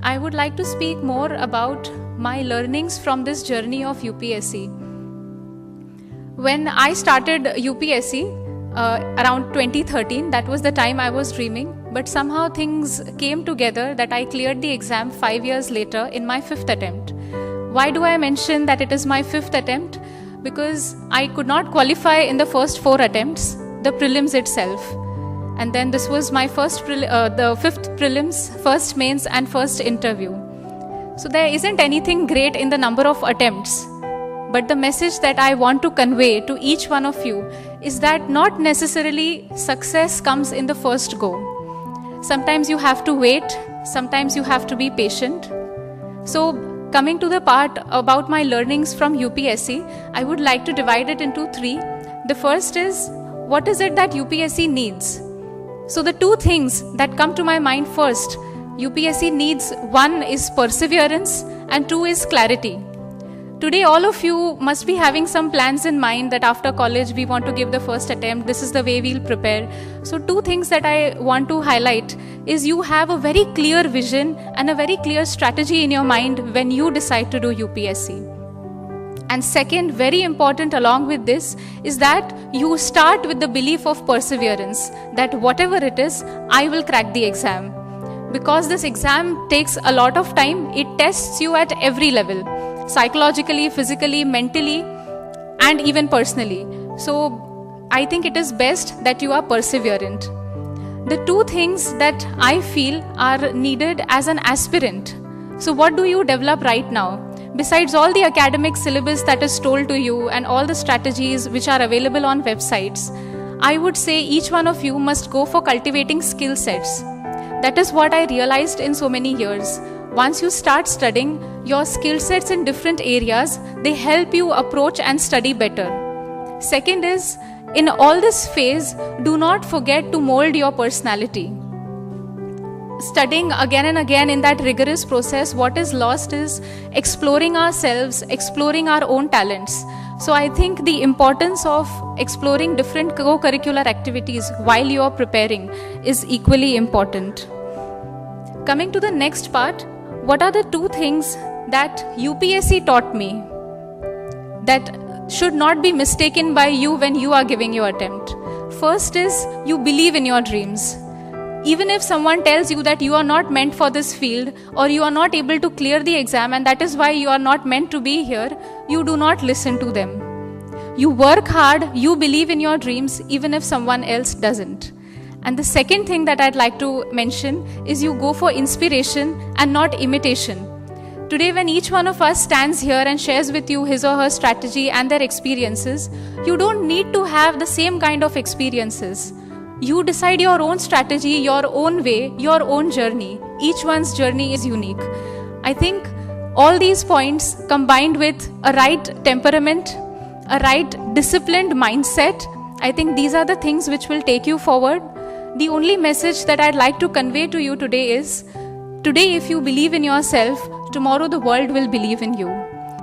I would like to speak more about my learnings from this journey of UPSC. When I started UPSC around 2013, that was the time I was dreaming, but somehow things came together that I cleared the exam 5 years later in my 5th attempt. Why do I mention that it is my 5th attempt? Because I could not qualify in the first 4 attempts, the prelims itself. And then this was my the 5th prelims, first mains and first interview. So there isn't anything great in the number of attempts. But the message that I want to convey to each one of you is that not necessarily success comes in the first go. Sometimes you have to wait, sometimes you have to be patient. So coming to the part about my learnings from UPSC, I would like to divide it into 3. The first is, what is it that UPSC needs? So the 2 things that come to my mind first, UPSC needs, 1 is perseverance and 2 is clarity. Today all of you must be having some plans in mind that after college we want to give the first attempt, this is the way we'll prepare. So 2 things that I want to highlight is you have a very clear vision and a very clear strategy in your mind when you decide to do UPSC. And second, very important along with this, is that you start with the belief of perseverance, that whatever it is, I will crack the exam. Because this exam takes a lot of time, it tests you at every level, psychologically, physically, mentally, and even personally. So I think it is best that you are perseverant. The 2 things that I feel are needed as an aspirant. So what do you develop right now? Besides all the academic syllabus that is told to you and all the strategies which are available on websites, I would say each one of you must go for cultivating skill sets. That is what I realized in so many years. Once you start studying, your skill sets in different areas, they help you approach and study better. Second is, in all this phase, do not forget to mold your personality. Studying again and again in that rigorous process, what is lost is exploring ourselves, exploring our own talents. So I think the importance of exploring different co-curricular activities while you are preparing is equally important. Coming to the next part, what are the 2 things that UPSC taught me that should not be mistaken by you when you are giving your attempt? First is, you believe in your dreams. Even if someone tells you that you are not meant for this field or you are not able to clear the exam and that is why you are not meant to be here, you do not listen to them. You work hard, you believe in your dreams even if someone else doesn't. And the second thing that I'd like to mention is you go for inspiration and not imitation. Today when each one of us stands here and shares with you his or her strategy and their experiences, you don't need to have the same kind of experiences. You decide your own strategy, your own way, your own journey. Each one's journey is unique. I think all these points combined with a right temperament, a right disciplined mindset, I think these are the things which will take you forward. The only message that I'd like to convey to you today is, today if you believe in yourself, tomorrow the world will believe in you.